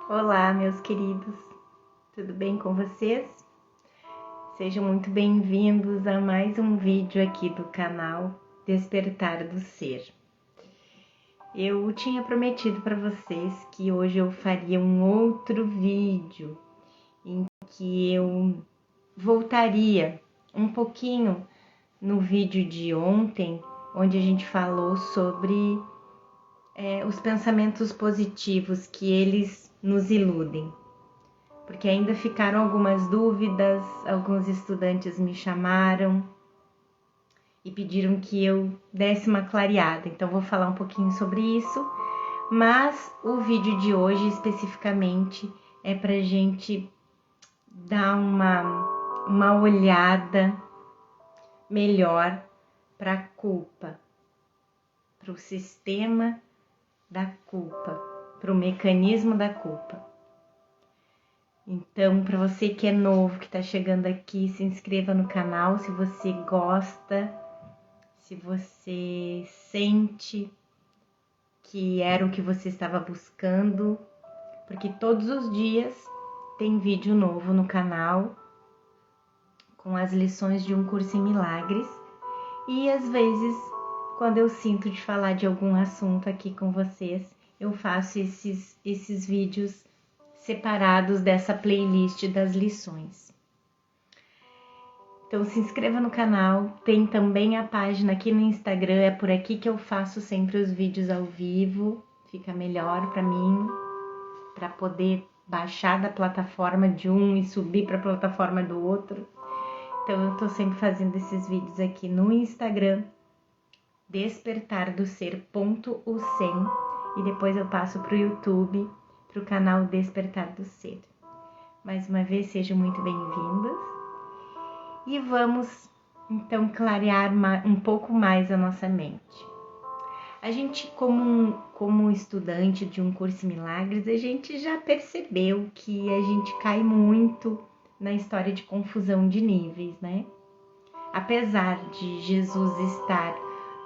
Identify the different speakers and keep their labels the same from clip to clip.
Speaker 1: Olá, meus queridos, tudo bem com vocês? Sejam muito bem-vindos a mais um vídeo aqui do canal Despertar do Ser. Eu tinha prometido para vocês que hoje eu faria um outro vídeo em que eu voltaria um pouquinho no vídeo de ontem, onde a gente falou sobre os pensamentos positivos, que eles nos iludem. Porque ainda ficaram algumas dúvidas, alguns estudantes me chamaram e pediram que eu desse uma clareada. Então vou falar um pouquinho sobre isso, mas o vídeo de hoje especificamente é pra gente dar uma olhada melhor para a culpa, para o sistema da culpa, para o mecanismo da culpa. Então, para você que é novo, que está chegando aqui, se inscreva no canal se você gosta, se você sente que era o que você estava buscando, porque todos os dias tem vídeo novo no canal com as lições de um curso em milagres e às vezes, quando eu sinto de falar de algum assunto aqui com vocês, eu faço esses vídeos separados dessa playlist das lições. Então se inscreva no canal, tem também a página aqui no Instagram, é por aqui que eu faço sempre os vídeos ao vivo, fica melhor para mim, para poder baixar da plataforma de um e subir para a plataforma do outro. Então eu tô sempre fazendo esses vídeos aqui no Instagram, despertardoser.ucem, e depois eu passo para o YouTube, para o canal Despertar do Ser. Mais uma vez, sejam muito bem-vindos e vamos então clarear um pouco mais a nossa mente. A gente, como estudante de um curso em milagres, a gente já percebeu que a gente cai muito na história de confusão de níveis, né? Apesar de Jesus estar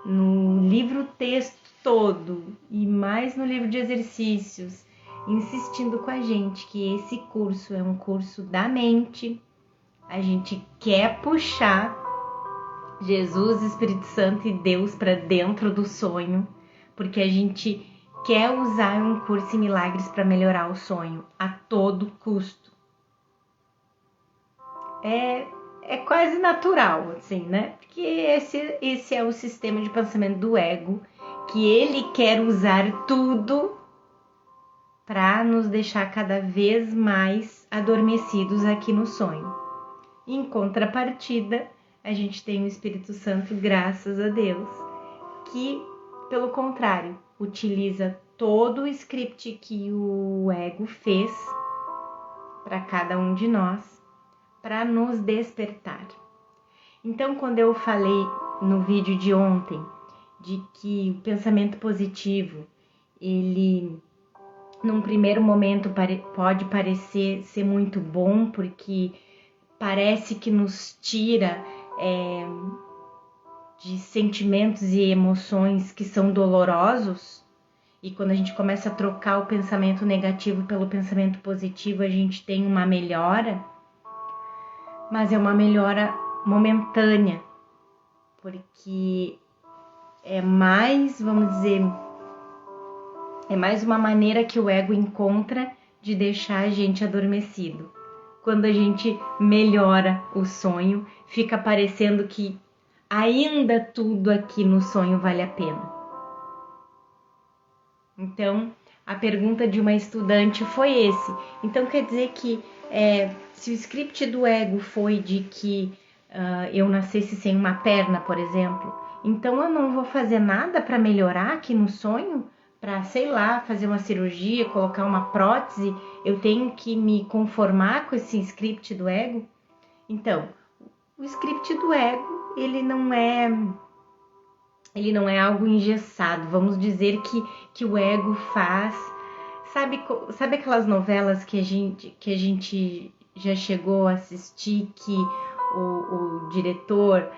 Speaker 1: no livro texto todo e mais no livro de exercícios, insistindo com a gente que esse curso é um curso da mente, a gente quer puxar Jesus, Espírito Santo e Deus para dentro do sonho, porque a gente quer usar um curso em milagres para melhorar o sonho a todo custo. É quase natural, assim, né? Porque esse é o sistema de pensamento do ego, que ele quer usar tudo para nos deixar cada vez mais adormecidos aqui no sonho. Em contrapartida, a gente tem o Espírito Santo, graças a Deus, que, pelo contrário, utiliza todo o script que o ego fez para cada um de nós, para nos despertar. Então, quando eu falei no vídeo de ontem de que o pensamento positivo, ele num primeiro momento pode parecer ser muito bom, porque parece que nos tira de sentimentos e emoções que são dolorosos, e quando a gente começa a trocar o pensamento negativo pelo pensamento positivo, a gente tem uma melhora, mas é uma melhora momentânea, porque é mais, vamos dizer, é mais uma maneira que o ego encontra de deixar a gente adormecido. Quando a gente melhora o sonho, fica parecendo que ainda tudo aqui no sonho vale a pena. Então, a pergunta de uma estudante foi esse. Então, quer dizer que se o script do ego foi de que eu nascesse sem uma perna, por exemplo, então eu não vou fazer nada para melhorar aqui no sonho? Para, sei lá, fazer uma cirurgia, colocar uma prótese, eu tenho que me conformar com esse script do ego? Então, o script do ego, ele não é algo engessado. Vamos dizer que o ego faz... Sabe aquelas novelas que a gente já chegou a assistir, que o diretor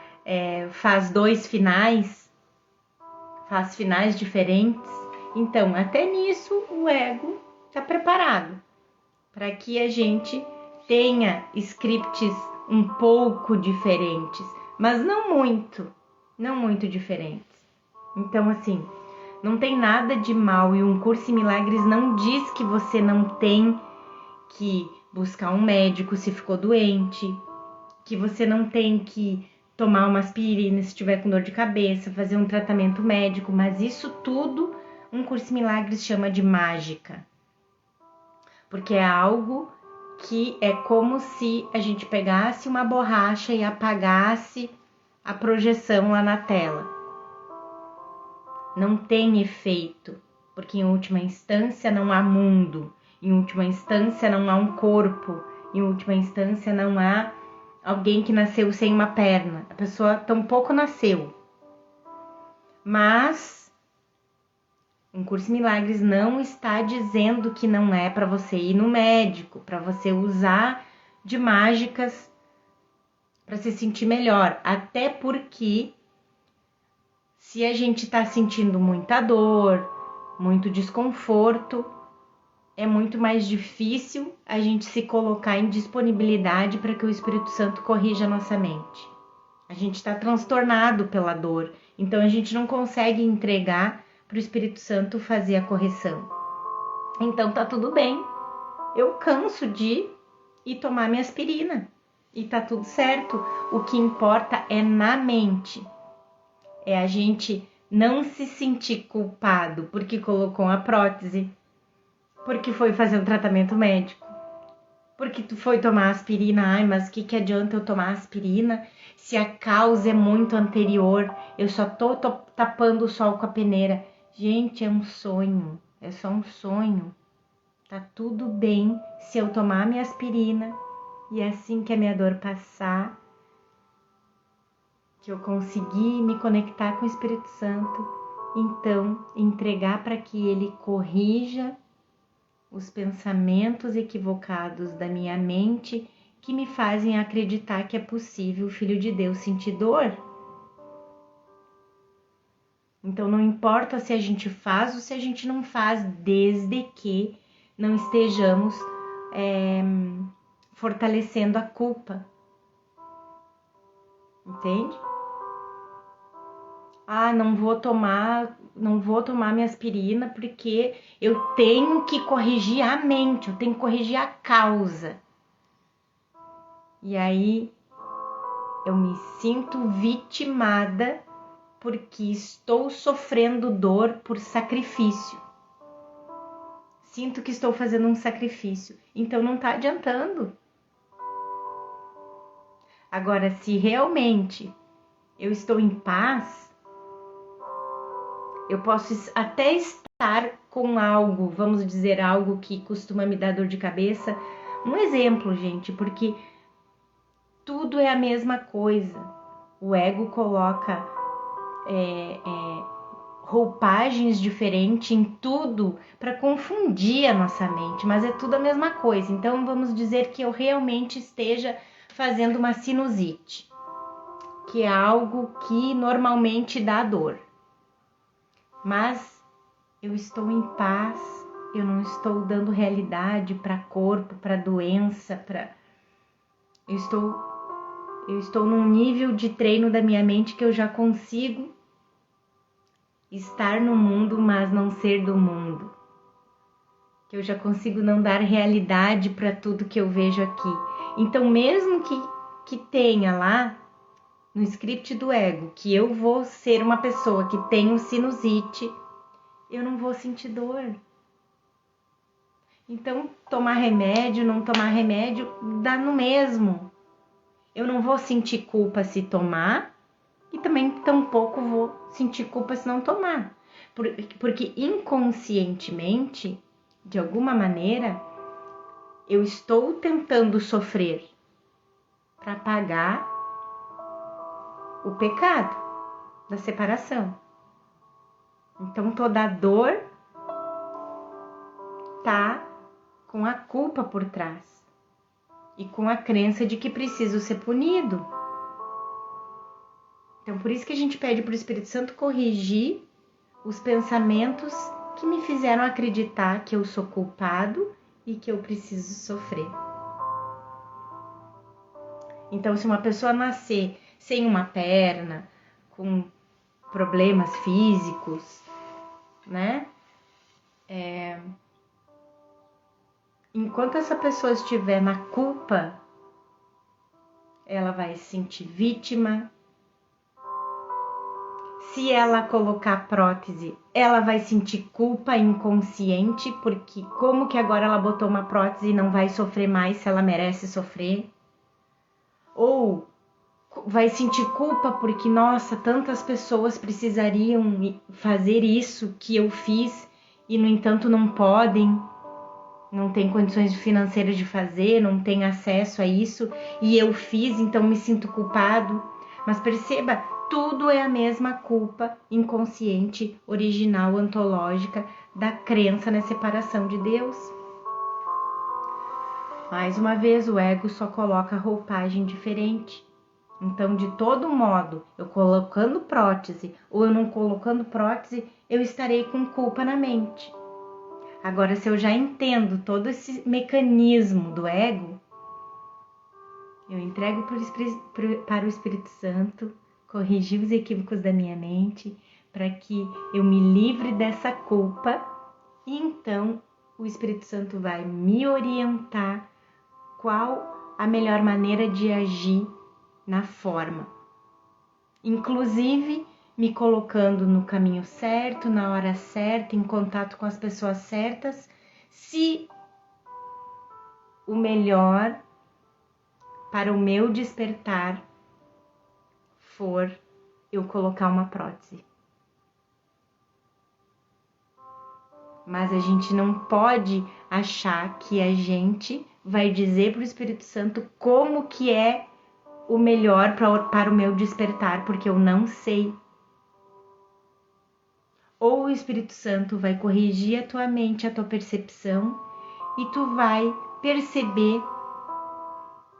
Speaker 1: faz dois finais? Faz finais diferentes? Então, até nisso o ego está preparado. para que a gente tenha scripts um pouco diferentes, mas não muito diferentes. Então, assim, não tem nada de mal, e um curso em milagres não diz que você não tem que buscar um médico se ficou doente, que você não tem que tomar uma aspirina se estiver com dor de cabeça, fazer um tratamento médico, mas isso tudo um curso em milagres chama de mágica. Porque é algo que é como se a gente pegasse uma borracha e apagasse a projeção lá na tela. Não tem efeito, porque em última instância não há mundo, em última instância não há um corpo, em última instância não há alguém que nasceu sem uma perna, a pessoa tampouco nasceu. Mas um curso em milagres não está dizendo que não é para você ir no médico, para você usar de mágicas para se sentir melhor, até porque se a gente está sentindo muita dor, muito desconforto, é muito mais difícil a gente se colocar em disponibilidade para que o Espírito Santo corrija a nossa mente. A gente está transtornado pela dor, então a gente não consegue entregar para o Espírito Santo fazer a correção. Então tá tudo bem, eu canso de ir tomar minha aspirina e tá tudo certo. O que importa é na mente. É a gente não se sentir culpado porque colocou a prótese, porque foi fazer um tratamento médico, porque tu foi tomar aspirina. Ai, mas que adianta eu tomar aspirina se a causa é muito anterior? Eu só tô tapando o sol com a peneira. Gente, é um sonho, é só um sonho. Tá tudo bem se eu tomar minha aspirina e assim que a minha dor passar, que eu conseguir me conectar com o Espírito Santo, então entregar para que ele corrija os pensamentos equivocados da minha mente que me fazem acreditar que é possível o Filho de Deus sentir dor. Então não importa se a gente faz ou se a gente não faz, desde que não estejamos fortalecendo a culpa. Entende? Ah, não vou tomar minha aspirina porque eu tenho que corrigir a mente, eu tenho que corrigir a causa. E aí eu me sinto vitimada porque estou sofrendo dor por sacrifício. Sinto que estou fazendo um sacrifício, então não está adiantando. Agora, se realmente eu estou em paz, eu posso até estar com algo, vamos dizer, algo que costuma me dar dor de cabeça. Um exemplo, gente, porque tudo é a mesma coisa. O ego coloca roupagens diferentes em tudo para confundir a nossa mente, mas é tudo a mesma coisa. Então vamos dizer que eu realmente esteja fazendo uma sinusite, que é algo que normalmente dá dor. Mas eu estou em paz, eu não estou dando realidade para corpo, para doença, eu estou num nível de treino da minha mente que eu já consigo estar no mundo, mas não ser do mundo. Que eu já consigo não dar realidade para tudo que eu vejo aqui. Então, mesmo que tenha lá no script do ego que eu vou ser uma pessoa que tem sinusite, eu não vou sentir dor. Então, tomar remédio, não tomar remédio, dá no mesmo. Eu não vou sentir culpa se tomar e também tampouco vou sentir culpa se não tomar. Porque inconscientemente, de alguma maneira, eu estou tentando sofrer para pagar o pecado da separação. Então toda a dor tá com a culpa por trás e com a crença de que preciso ser punido. Então por isso que a gente pede para o Espírito Santo corrigir os pensamentos que me fizeram acreditar que eu sou culpado e que eu preciso sofrer. Então, se uma pessoa nascer sem uma perna, com problemas físicos, né? Enquanto essa pessoa estiver na culpa, ela vai se sentir vítima. Se ela colocar prótese, ela vai sentir culpa inconsciente, porque como que agora ela botou uma prótese e não vai sofrer mais se ela merece sofrer? Ou vai sentir culpa porque, nossa, tantas pessoas precisariam fazer isso que eu fiz e, no entanto, não podem, não tem condições financeiras de fazer, não tem acesso a isso e eu fiz, então me sinto culpado. Mas perceba, tudo é a mesma culpa inconsciente, original, ontológica da crença na separação de Deus. Mais uma vez, o ego só coloca roupagem diferente. Então, de todo modo, eu colocando prótese ou eu não colocando prótese, eu estarei com culpa na mente. Agora, se eu já entendo todo esse mecanismo do ego, eu entrego para o Espírito Santo corrigir os equívocos da minha mente, para que eu me livre dessa culpa, e então o Espírito Santo vai me orientar qual a melhor maneira de agir na forma. Inclusive, me colocando no caminho certo, na hora certa, em contato com as pessoas certas, se o melhor para o meu despertar for eu colocar uma prótese. Mas a gente não pode achar que a gente vai dizer para o Espírito Santo como que é o melhor para o meu despertar, porque eu não sei. Ou o Espírito Santo vai corrigir a tua mente, a tua percepção, e tu vai perceber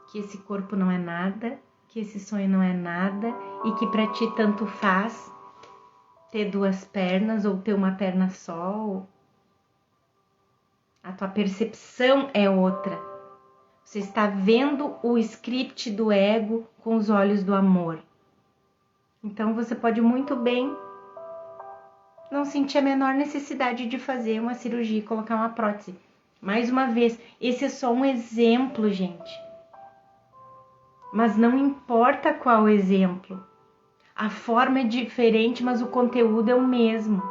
Speaker 1: que esse corpo não é nada, que esse sonho não é nada, e que para ti tanto faz ter duas pernas ou ter uma perna só. A tua percepção é outra. Você está vendo o script do ego com os olhos do amor. Então você pode muito bem não sentir a menor necessidade de fazer uma cirurgia e colocar uma prótese. Mais uma vez, esse é só um exemplo, gente. Mas não importa qual exemplo. A forma é diferente, mas o conteúdo é o mesmo.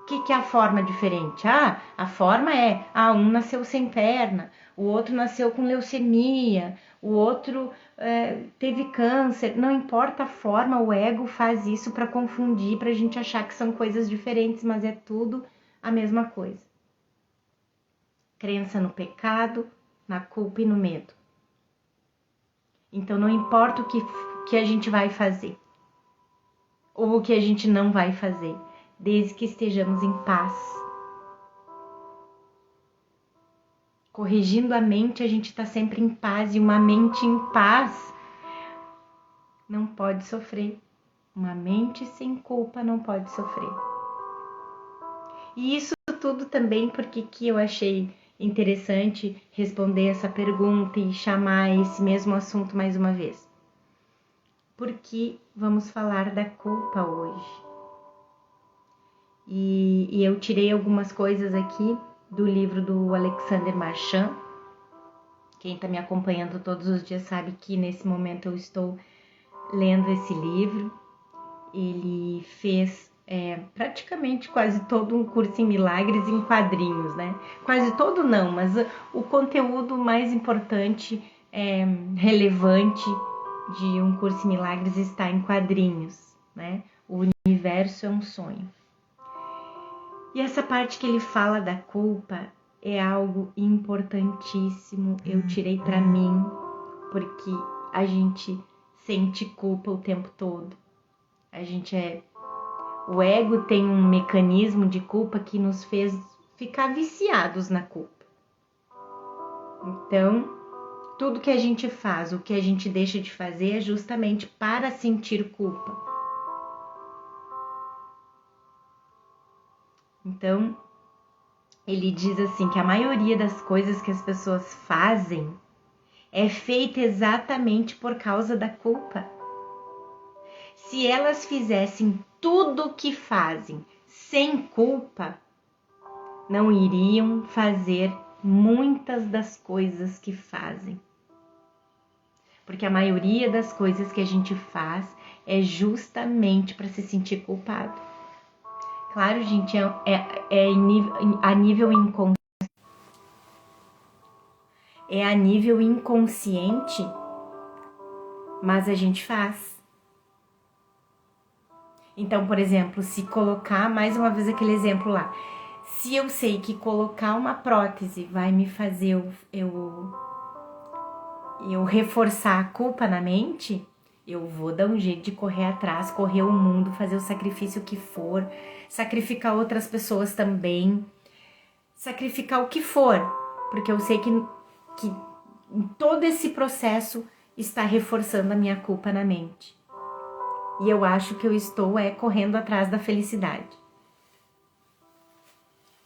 Speaker 1: O que é a forma diferente? A forma é, um nasceu sem perna, o outro nasceu com leucemia, o outro teve câncer. Não importa a forma, o ego faz isso para confundir, para a gente achar que são coisas diferentes, mas é tudo a mesma coisa. Crença no pecado, na culpa e no medo. Então não importa o que a gente vai fazer, ou o que a gente não vai fazer, desde que estejamos em paz. Corrigindo a mente, a gente está sempre em paz, e uma mente em paz não pode sofrer. Uma mente sem culpa não pode sofrer. E isso tudo também porque que eu achei interessante responder essa pergunta e chamar esse mesmo assunto mais uma vez. Porque vamos falar da culpa hoje. E eu tirei algumas coisas aqui do livro do Alexander Marchand. Quem está me acompanhando todos os dias sabe que nesse momento eu estou lendo esse livro. Ele fez praticamente quase todo um curso em milagres em quadrinhos, né? Quase todo não, mas o conteúdo mais importante, relevante de um curso em milagres está em quadrinhos, né? O universo é um sonho. E essa parte que ele fala da culpa é algo importantíssimo. Eu tirei para mim, porque a gente sente culpa o tempo todo. O ego tem um mecanismo de culpa que nos fez ficar viciados na culpa. Então, tudo que a gente faz, o que a gente deixa de fazer é justamente para sentir culpa. Então, ele diz assim que a maioria das coisas que as pessoas fazem é feita exatamente por causa da culpa. Se elas fizessem tudo o que fazem sem culpa, não iriam fazer muitas das coisas que fazem. Porque a maioria das coisas que a gente faz é justamente para se sentir culpado. Claro, gente, é a nível inconsciente, mas a gente faz. Então, por exemplo, se colocar, mais uma vez aquele exemplo lá, se eu sei que colocar uma prótese vai me fazer eu reforçar a culpa na mente, eu vou dar um jeito de correr atrás, correr o mundo, fazer o sacrifício que for, sacrificar outras pessoas também, sacrificar o que for, porque eu sei que todo esse processo está reforçando a minha culpa na mente. E eu acho que eu estou correndo atrás da felicidade.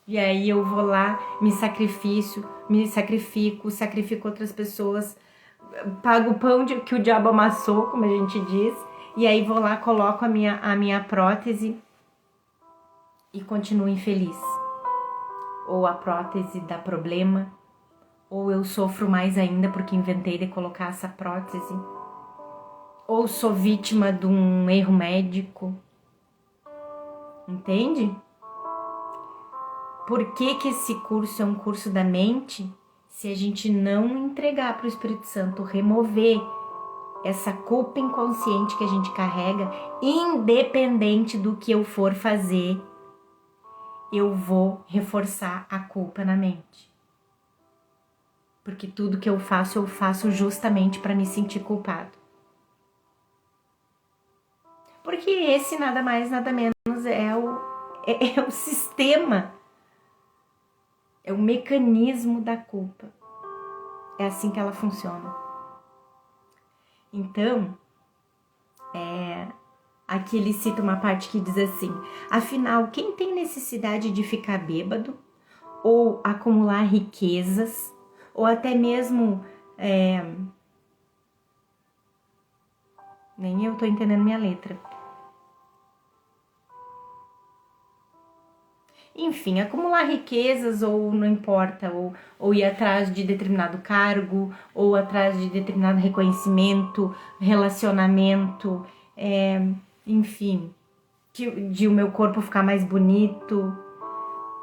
Speaker 1: E aí eu vou lá, me sacrifico outras pessoas, pago o pão que o diabo amassou, como a gente diz, e aí vou lá, coloco a minha prótese e continuo infeliz. Ou a prótese dá problema, ou eu sofro mais ainda porque inventei de colocar essa prótese, ou sou vítima de um erro médico. Entende? Por que esse curso é um curso da mente? Se a gente não entregar para o Espírito Santo, remover essa culpa inconsciente que a gente carrega, independente do que eu for fazer, eu vou reforçar a culpa na mente. Porque tudo que eu faço justamente para me sentir culpado. Porque esse nada mais, nada menos é o sistema, é o mecanismo da culpa. É assim que ela funciona. Então, aqui ele cita uma parte que diz assim: afinal, quem tem necessidade de ficar bêbado, ou acumular riquezas, ou até mesmo... nem eu tô entendendo minha letra. Enfim, acumular riquezas, ou não importa, ou ir atrás de determinado cargo, ou atrás de determinado reconhecimento, relacionamento, enfim, de o meu corpo ficar mais bonito,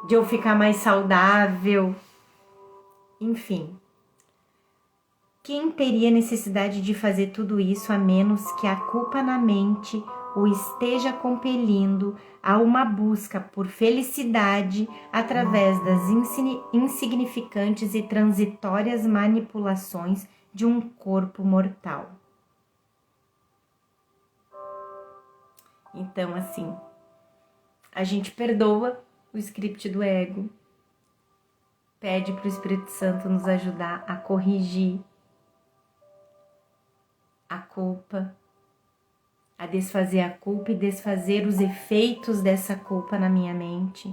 Speaker 1: de eu ficar mais saudável, enfim. Quem teria necessidade de fazer tudo isso a menos que a culpa na mente o esteja compelindo a uma busca por felicidade através das insignificantes e transitórias manipulações de um corpo mortal? Então, assim, a gente perdoa o script do ego, pede para o Espírito Santo nos ajudar a corrigir a culpa, a desfazer a culpa e desfazer os efeitos dessa culpa na minha mente.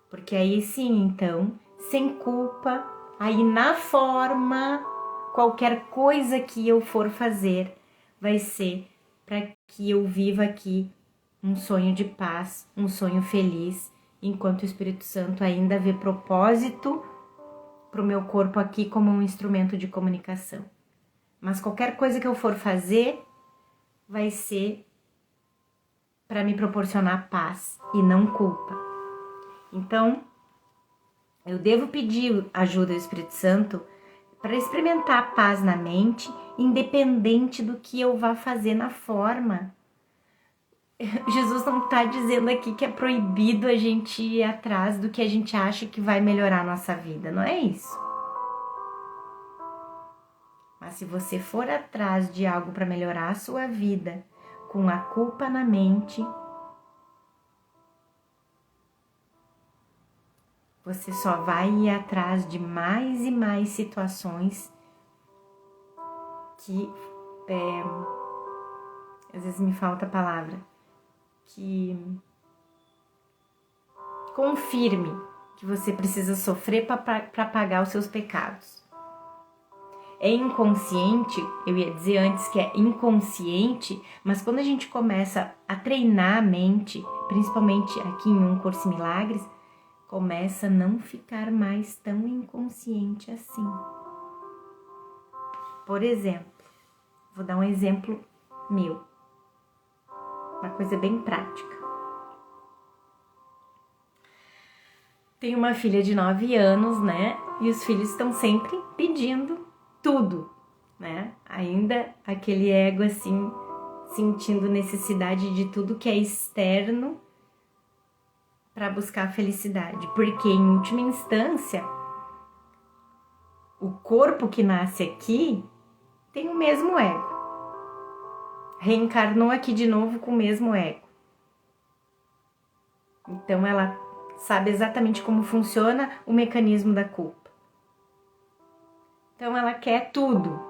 Speaker 1: Porque aí sim, então, sem culpa, aí na forma, qualquer coisa que eu for fazer vai ser para que eu viva aqui um sonho de paz, um sonho feliz, enquanto o Espírito Santo ainda vê propósito para o meu corpo aqui como um instrumento de comunicação. Mas qualquer coisa que eu for fazer vai ser para me proporcionar paz e não culpa. Então, eu devo pedir ajuda ao Espírito Santo para experimentar paz na mente, independente do que eu vá fazer na forma. Jesus não está dizendo aqui que é proibido a gente ir atrás do que a gente acha que vai melhorar a nossa vida, não é isso. Mas se você for atrás de algo para melhorar a sua vida, com a culpa na mente, você só vai ir atrás de mais e mais situações que, às vezes me falta a palavra, que confirme que você precisa sofrer para pagar os seus pecados. É inconsciente, eu ia dizer antes que é inconsciente, mas quando a gente começa a treinar a mente, principalmente aqui em Um Curso em Milagres, começa a não ficar mais tão inconsciente assim. Por exemplo, vou dar um exemplo meu, uma coisa bem prática. Tenho uma filha de 9 anos, né? E os filhos estão sempre pedindo tudo, né? Ainda aquele ego assim, sentindo necessidade de tudo que é externo para buscar a felicidade. Porque, em última instância, o corpo que nasce aqui tem o mesmo ego. Reencarnou aqui de novo com o mesmo ego. Então, ela sabe exatamente como funciona o mecanismo da culpa. Então, ela quer tudo.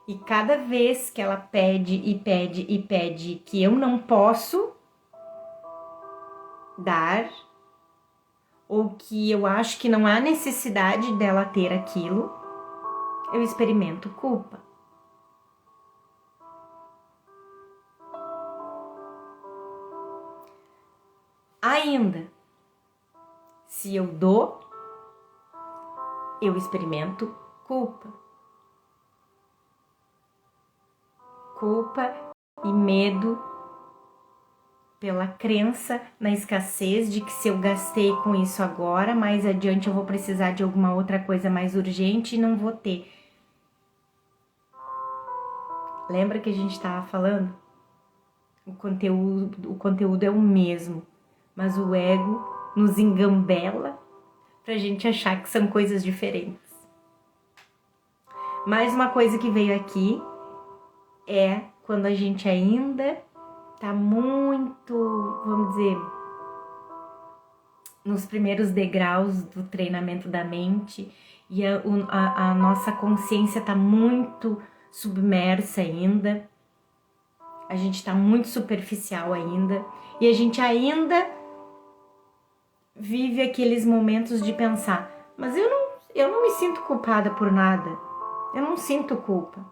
Speaker 1: E cada vez que ela pede e pede e pede que eu não posso dar, ou que eu acho que não há necessidade dela ter aquilo, eu experimento culpa. Ainda, se eu dou, eu experimento culpa. Culpa e medo pela crença na escassez de que se eu gastei com isso agora, mais adiante eu vou precisar de alguma outra coisa mais urgente e não vou ter. Lembra que a gente estava falando? O conteúdo é o mesmo, mas o ego nos engambela pra gente achar que são coisas diferentes. Mais uma coisa que veio aqui é quando a gente ainda tá muito, vamos dizer, nos primeiros degraus do treinamento da mente e a nossa consciência tá muito submersa ainda, a gente tá muito superficial ainda e a gente ainda vive aqueles momentos de pensar, mas eu não me sinto culpada por nada, eu não sinto culpa.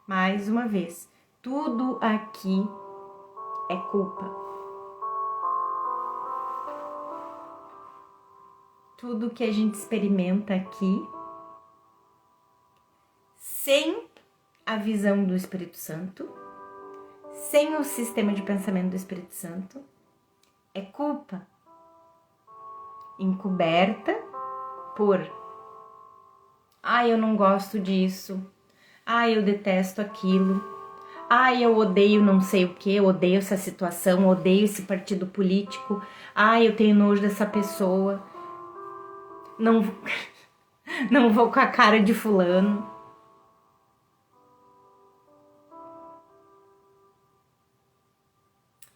Speaker 1: Mais uma vez, tudo aqui é culpa. Tudo que a gente experimenta aqui, sem a visão do Espírito Santo, sem o sistema de pensamento do Espírito Santo, é culpa. Encoberta por eu não gosto disso, eu detesto aquilo, eu odeio não sei o que, odeio essa situação, odeio esse partido político, eu tenho nojo dessa pessoa, não vou com a cara de fulano.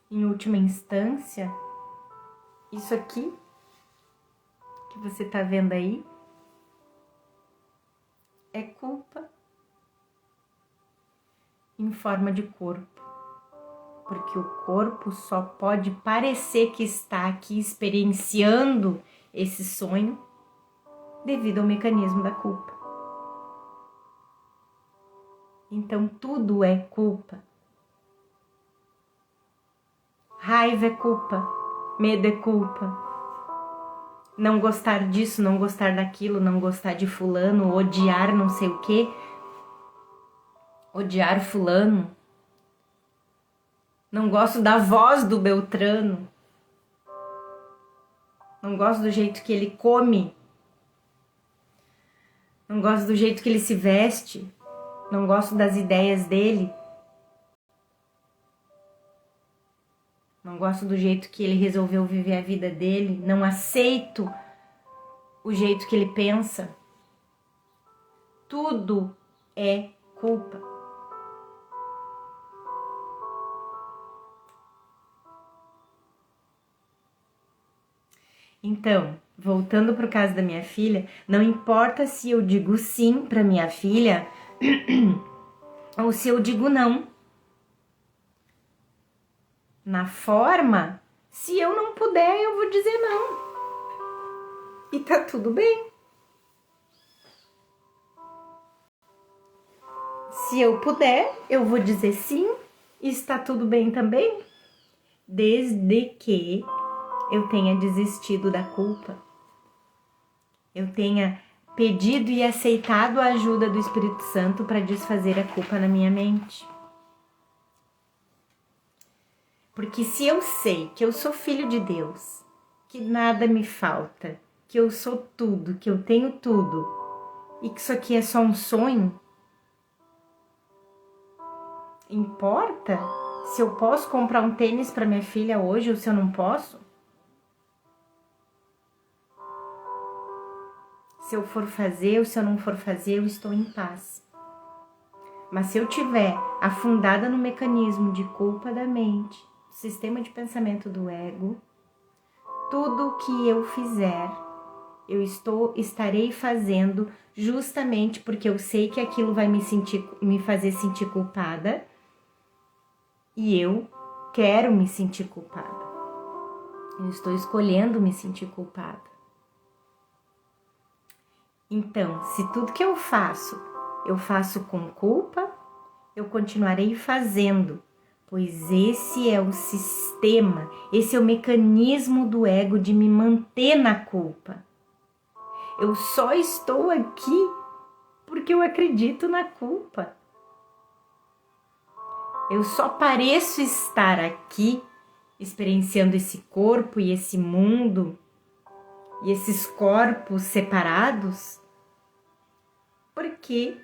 Speaker 1: Em última instância, isso aqui que você tá vendo aí é culpa em forma de corpo, porque o corpo só pode parecer que está aqui experienciando esse sonho devido ao mecanismo da culpa. Então tudo é culpa. Raiva é culpa, medo é culpa. Não gostar disso, não gostar daquilo, não gostar de fulano, odiar não sei o que, odiar fulano. Não gosto da voz do Beltrano. Não gosto do jeito que ele come. Não gosto do jeito que ele se veste. Não gosto das ideias dele. Não gosto do jeito que ele resolveu viver a vida dele. Não aceito o jeito que ele pensa. Tudo é culpa. Então, voltando para o caso da minha filha, não importa se eu digo sim para minha filha ou se eu digo não. Na forma, se eu não puder, eu vou dizer não. e tá tudo bem. Se eu puder, eu vou dizer sim e está tudo bem também, desde que eu tenha desistido da culpa, eu tenha pedido e aceitado a ajuda do Espírito Santo para desfazer a culpa na minha mente. Porque se eu sei que eu sou filho de Deus, que nada me falta, que eu sou tudo, que eu tenho tudo, e que isso aqui é só um sonho, importa se eu posso comprar um tênis para minha filha hoje ou se eu não posso? Se eu for fazer ou se eu não for fazer, eu estou em paz. Mas se eu tiver afundada no mecanismo de culpa da mente, sistema de pensamento do ego, tudo que eu fizer, eu estarei fazendo justamente porque eu sei que aquilo vai me fazer sentir culpada e eu quero me sentir culpada. Eu estou escolhendo me sentir culpada. Então, se tudo que eu faço com culpa, eu continuarei fazendo, pois esse é o sistema, esse é o mecanismo do ego de me manter na culpa. Eu só estou aqui porque eu acredito na culpa. Eu só pareço estar aqui experienciando esse corpo e esse mundo e esses corpos separados porque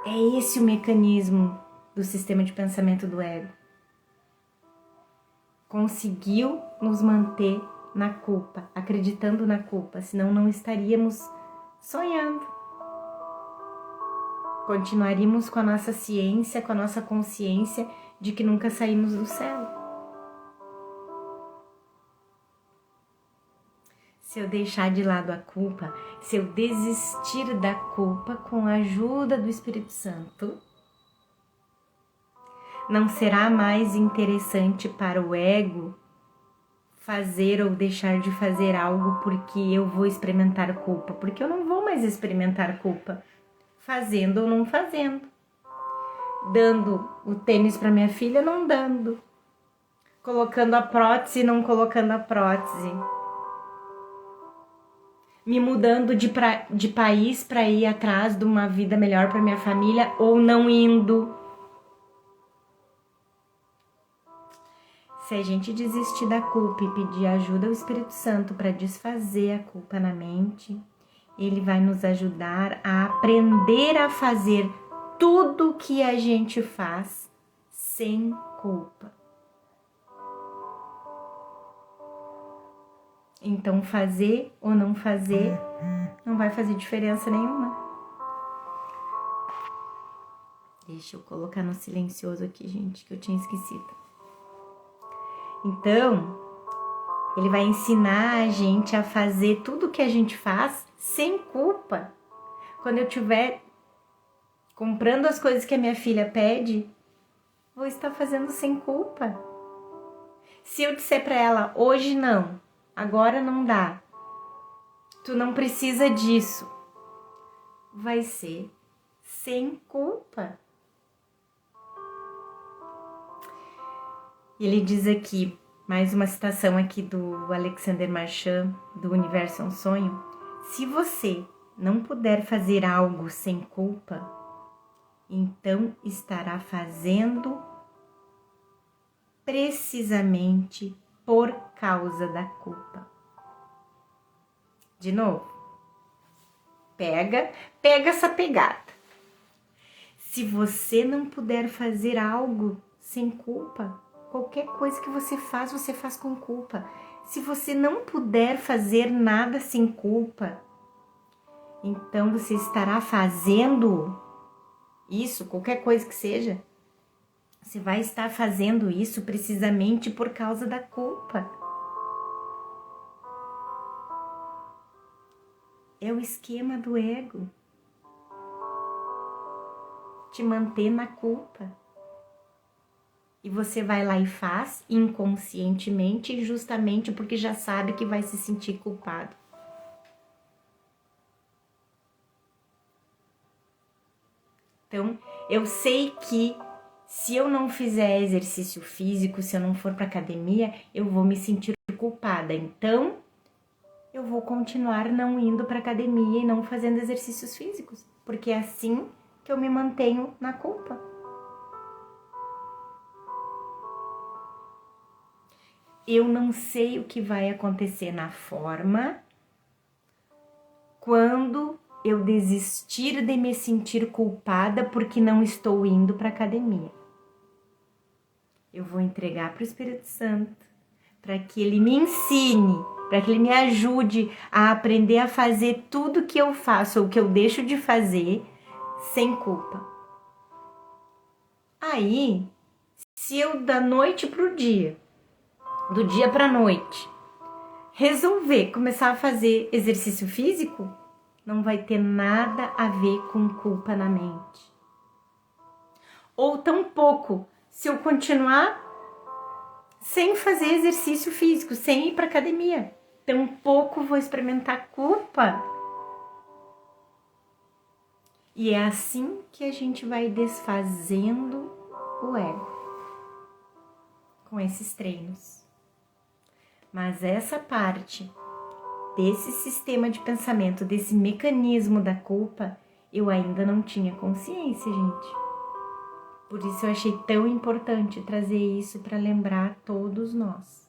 Speaker 1: é esse o mecanismo do sistema de pensamento do ego. Conseguiu nos manter na culpa, acreditando na culpa, senão não estaríamos sonhando. Continuaríamos com a nossa ciência, com a nossa consciência de que nunca saímos do céu. Se eu deixar de lado a culpa, se eu desistir da culpa com a ajuda do Espírito Santo, não será mais interessante para o ego fazer ou deixar de fazer algo porque eu vou experimentar culpa, porque eu não vou mais experimentar culpa, fazendo ou não fazendo, dando o tênis para minha filha, não dando, colocando a prótese, não colocando a prótese, me mudando de país para ir atrás de uma vida melhor para minha família ou não indo. Se a gente desistir da culpa e pedir ajuda ao Espírito Santo para desfazer a culpa na mente, ele vai nos ajudar a aprender a fazer tudo o que a gente faz sem culpa. Então, fazer ou não fazer não vai fazer diferença nenhuma. Deixa eu colocar no silencioso aqui, gente, que eu tinha esquecido. Então, ele vai ensinar a gente a fazer tudo o que a gente faz sem culpa. Quando eu estiver comprando as coisas que a minha filha pede, vou estar fazendo sem culpa. Se eu disser para ela, hoje não, agora não dá, tu não precisa disso, vai ser sem culpa. Ele diz aqui, mais uma citação aqui do Alexander Marchand, do Universo é um Sonho. Se você não puder fazer algo sem culpa, então estará fazendo precisamente por causa da culpa. De novo, pega essa pegada. Se você não puder fazer algo sem culpa, qualquer coisa que você faz com culpa. Se você não puder fazer nada sem culpa, então você estará fazendo isso, qualquer coisa que seja, você vai estar fazendo isso precisamente por causa da culpa. É o esquema do ego. Te manter na culpa. E você vai lá e faz inconscientemente, justamente porque já sabe que vai se sentir culpado. Então, eu sei que se eu não fizer exercício físico, se eu não for para academia, eu vou me sentir culpada. Então, eu vou continuar não indo para academia e não fazendo exercícios físicos, porque é assim que eu me mantenho na culpa. Eu não sei o que vai acontecer na forma quando eu desistir de me sentir culpada porque não estou indo para academia. Eu vou entregar para o Espírito Santo, para que ele me ensine, para que ele me ajude a aprender a fazer tudo que eu faço ou que eu deixo de fazer sem culpa. Aí, se eu da noite pro dia, do dia para noite, resolver começar a fazer exercício físico, não vai ter nada a ver com culpa na mente. Ou tampouco, se eu continuar sem fazer exercício físico, sem ir para academia, tampouco vou experimentar culpa. E é assim que a gente vai desfazendo o ego com esses treinos. Mas essa parte desse sistema de pensamento, desse mecanismo da culpa, eu ainda não tinha consciência, gente. Por isso eu achei tão importante trazer isso para lembrar todos nós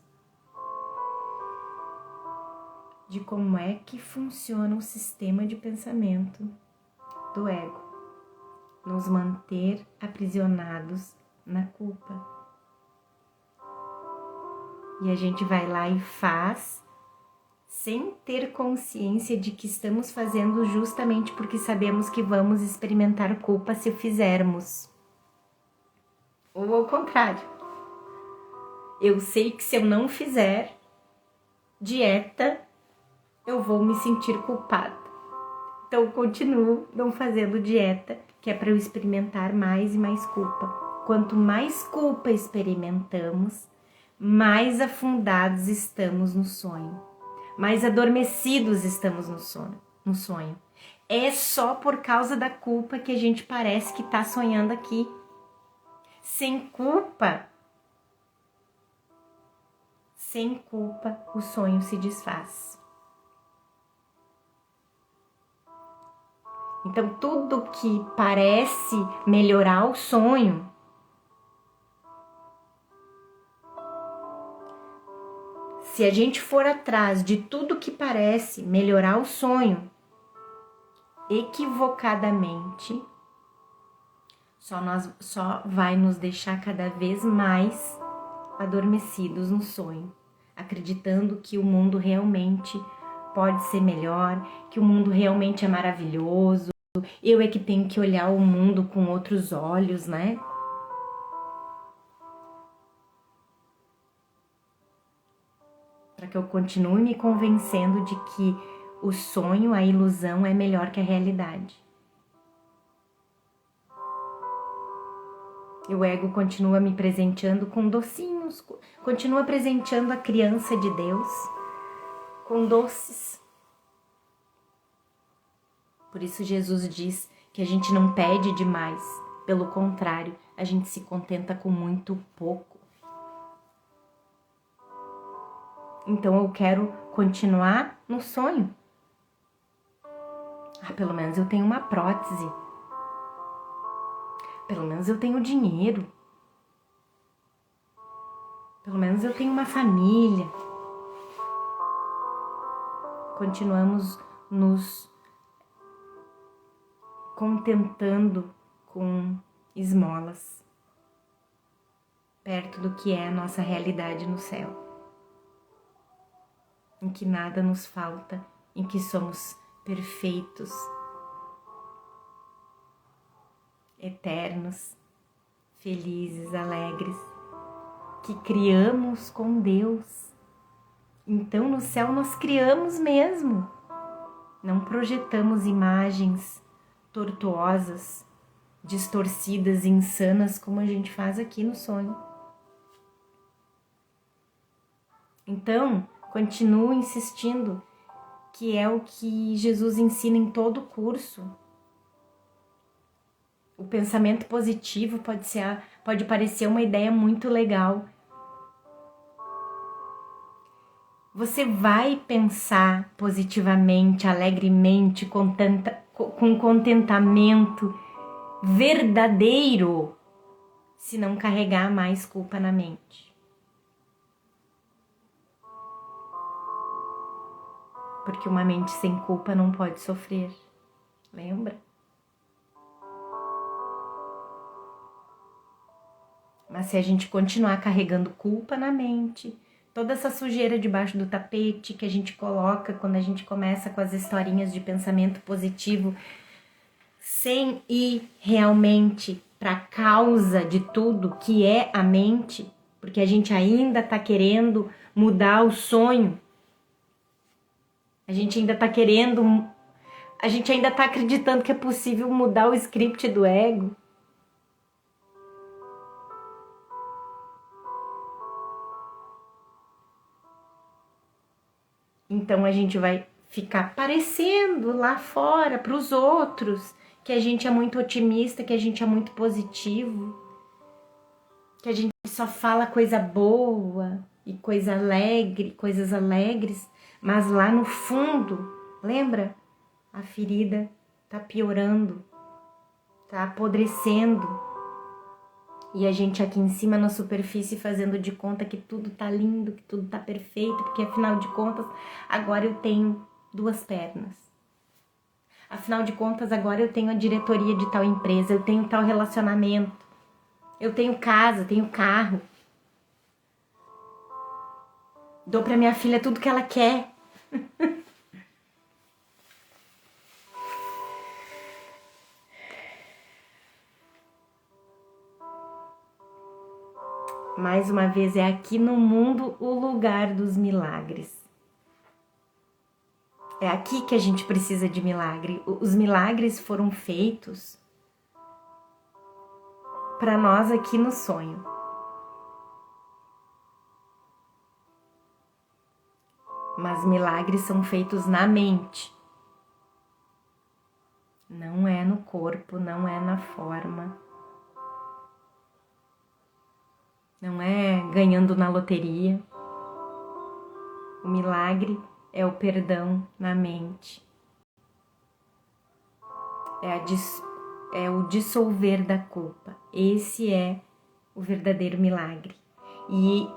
Speaker 1: de como é que funciona o sistema de pensamento do ego, nos manter aprisionados na culpa. E a gente vai lá e faz sem ter consciência de que estamos fazendo justamente porque sabemos que vamos experimentar culpa se fizermos. Ou ao contrário. Eu sei que se eu não fizer dieta, eu vou me sentir culpada. Então eu continuo não fazendo dieta, que é para eu experimentar mais e mais culpa. Quanto mais culpa experimentamos, mais afundados estamos no sonho. Mais adormecidos estamos no sonho. É só por causa da culpa que a gente parece que está sonhando aqui. Sem culpa, o sonho se desfaz. Então, tudo que parece melhorar o sonho, se a gente for atrás de tudo que parece melhorar o sonho, equivocadamente, só vai nos deixar cada vez mais adormecidos no sonho, acreditando que o mundo realmente pode ser melhor, que o mundo realmente é maravilhoso, eu é que tenho que olhar o mundo com outros olhos, né? Para que eu continue me convencendo de que o sonho, a ilusão é melhor que a realidade. E o ego continua me presenteando com docinhos, continua presenteando a criança de Deus com doces. Por isso Jesus diz que a gente não pede demais, pelo contrário, a gente se contenta com muito pouco. Então eu quero continuar no sonho. Pelo menos eu tenho uma prótese. Pelo menos eu tenho dinheiro. Pelo menos eu tenho uma família. Continuamos nos contentando com esmolas, perto do que é a nossa realidade no céu, em que nada nos falta, em que somos perfeitos, eternos, felizes, alegres, que criamos com Deus. Então no céu nós criamos mesmo, não projetamos imagens tortuosas, distorcidas, insanas como a gente faz aqui no sonho. Então, continuo insistindo, que é o que Jesus ensina em todo o curso. O pensamento positivo pode parecer uma ideia muito legal. Você vai pensar positivamente, alegremente, com contentamento verdadeiro, se não carregar mais culpa na mente. Porque uma mente sem culpa não pode sofrer. Lembra? Mas se a gente continuar carregando culpa na mente, toda essa sujeira debaixo do tapete que a gente coloca quando a gente começa com as historinhas de pensamento positivo, sem ir realmente para a causa de tudo, que é a mente, porque a gente ainda está querendo mudar o sonho, a gente ainda está acreditando que é possível mudar o script do ego. Então a gente vai ficar parecendo lá fora para os outros que a gente é muito otimista, que a gente é muito positivo, que a gente só fala coisa boa e coisas alegres, mas lá no fundo, lembra? A ferida tá piorando, tá apodrecendo. E a gente aqui em cima na superfície fazendo de conta que tudo tá lindo, que tudo tá perfeito, porque afinal de contas, agora eu tenho 2 pernas. Afinal de contas, agora eu tenho a diretoria de tal empresa, eu tenho tal relacionamento, eu tenho casa, tenho carro. Dou pra minha filha tudo que ela quer. Mais uma vez, é aqui no mundo o lugar dos milagres. É aqui que a gente precisa de milagre. Os milagres foram feitos para nós aqui no sonho. Mas milagres são feitos na mente. Não é no corpo, não é na forma. Não é ganhando na loteria. O milagre é o perdão na mente. É o dissolver da culpa. Esse é o verdadeiro milagre. E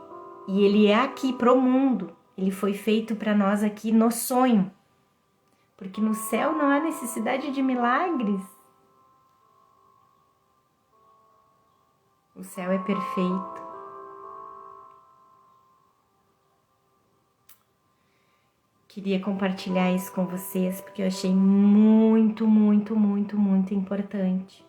Speaker 1: ele é aqui pro mundo. Ele foi feito para nós aqui no sonho. Porque no céu não há necessidade de milagres. O céu é perfeito. Queria compartilhar isso com vocês porque eu achei muito importante.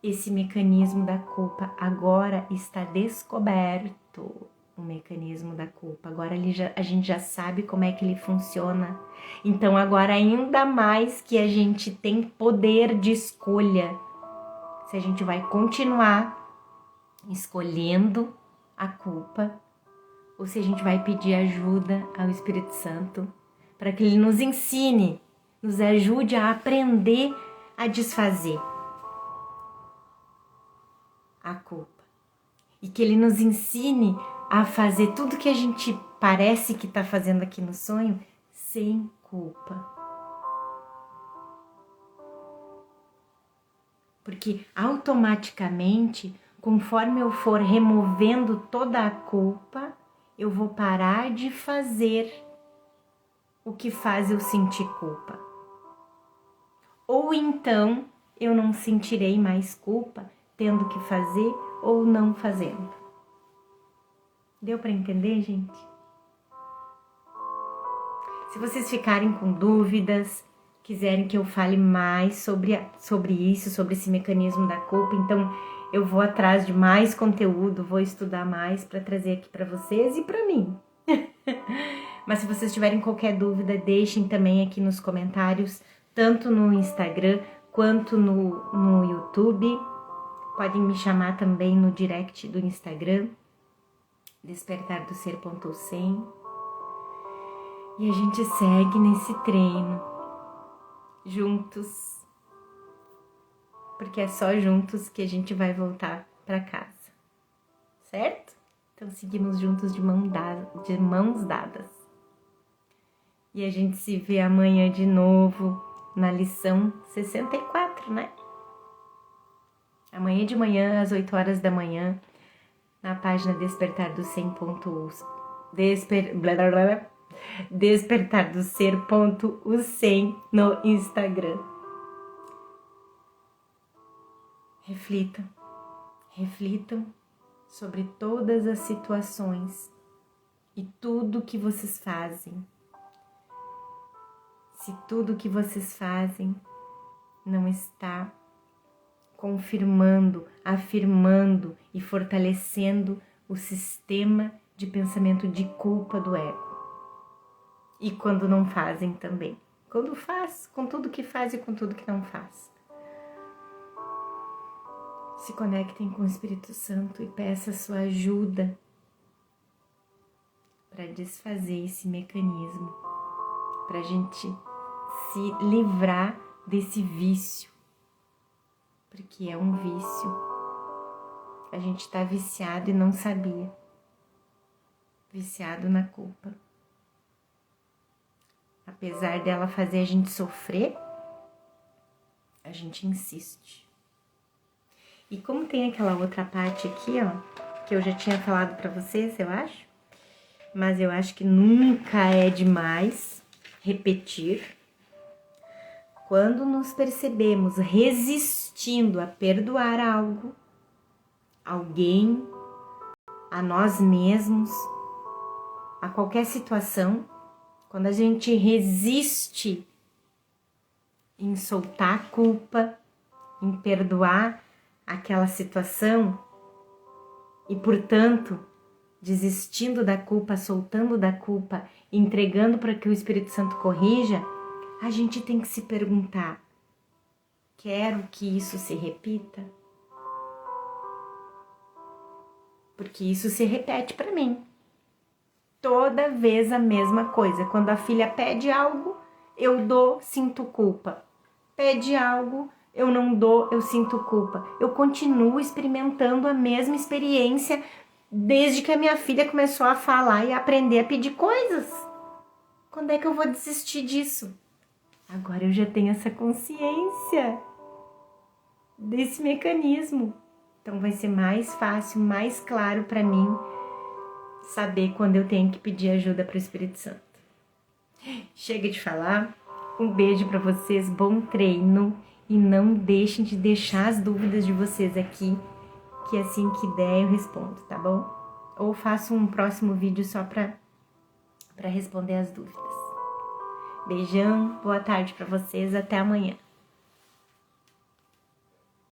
Speaker 1: Esse mecanismo da culpa agora está descoberto. O mecanismo da culpa. Agora a gente já sabe como é que ele funciona. Então agora ainda mais que a gente tem poder de escolha. Se a gente vai continuar escolhendo a culpa ou se a gente vai pedir ajuda ao Espírito Santo para que ele nos ensine, nos ajude a aprender a desfazer a culpa. E que ele nos ensine a fazer tudo que a gente parece que está fazendo aqui no sonho sem culpa. Porque automaticamente, conforme eu for removendo toda a culpa, eu vou parar de fazer o que faz eu sentir culpa. Ou então eu não sentirei mais culpa tendo que fazer ou não fazendo. Deu para entender, gente? Se vocês ficarem com dúvidas, quiserem que eu fale mais sobre isso, sobre esse mecanismo da culpa, então eu vou atrás de mais conteúdo, vou estudar mais para trazer aqui para vocês e para mim. Mas se vocês tiverem qualquer dúvida, deixem também aqui nos comentários, tanto no Instagram quanto no YouTube. Podem me chamar também no direct do Instagram. despertardoser.100, e a gente segue nesse treino juntos, porque é só juntos que a gente vai voltar para casa, certo? Então seguimos juntos de mãos dadas. E a gente se vê amanhã de novo na lição 64, né? Amanhã de manhã, às 8 horas da manhã, na página Despertar do 100.100 no Instagram. Reflitam sobre todas as situações e tudo que vocês fazem. Se tudo que vocês fazem não está confirmando, afirmando e fortalecendo o sistema de pensamento de culpa do ego. E quando não fazem também. Quando faz, com tudo que faz e com tudo que não faz. Se conectem com o Espírito Santo e peça sua ajuda para desfazer esse mecanismo, para a gente se livrar desse vício, porque é um vício. A gente está viciado e não sabia, viciado na culpa. Apesar dela fazer a gente sofrer, a gente insiste. E como tem aquela outra parte aqui, ó, que eu já tinha falado para vocês, eu acho, mas eu acho que nunca é demais repetir. Quando nos percebemos resistindo a perdoar algo, alguém, a nós mesmos, a qualquer situação, quando a gente resiste em soltar a culpa, em perdoar aquela situação e, portanto, desistindo da culpa, soltando da culpa, entregando para que o Espírito Santo corrija, a gente tem que se perguntar: quero que isso se repita? Porque isso se repete para mim. Toda vez a mesma coisa. Quando a filha pede algo, eu dou, sinto culpa. Pede algo, eu não dou, eu sinto culpa. Eu continuo experimentando a mesma experiência desde que a minha filha começou a falar e a aprender a pedir coisas. Quando é que eu vou desistir disso? Agora eu já tenho essa consciência desse mecanismo. Então vai ser mais fácil, mais claro para mim saber quando eu tenho que pedir ajuda para o Espírito Santo. Chega de falar. Um beijo para vocês, bom treino. E não deixem de deixar as dúvidas de vocês aqui, que assim que der eu respondo, tá bom? Ou faço um próximo vídeo só para responder as dúvidas. Beijão, boa tarde para vocês, até amanhã.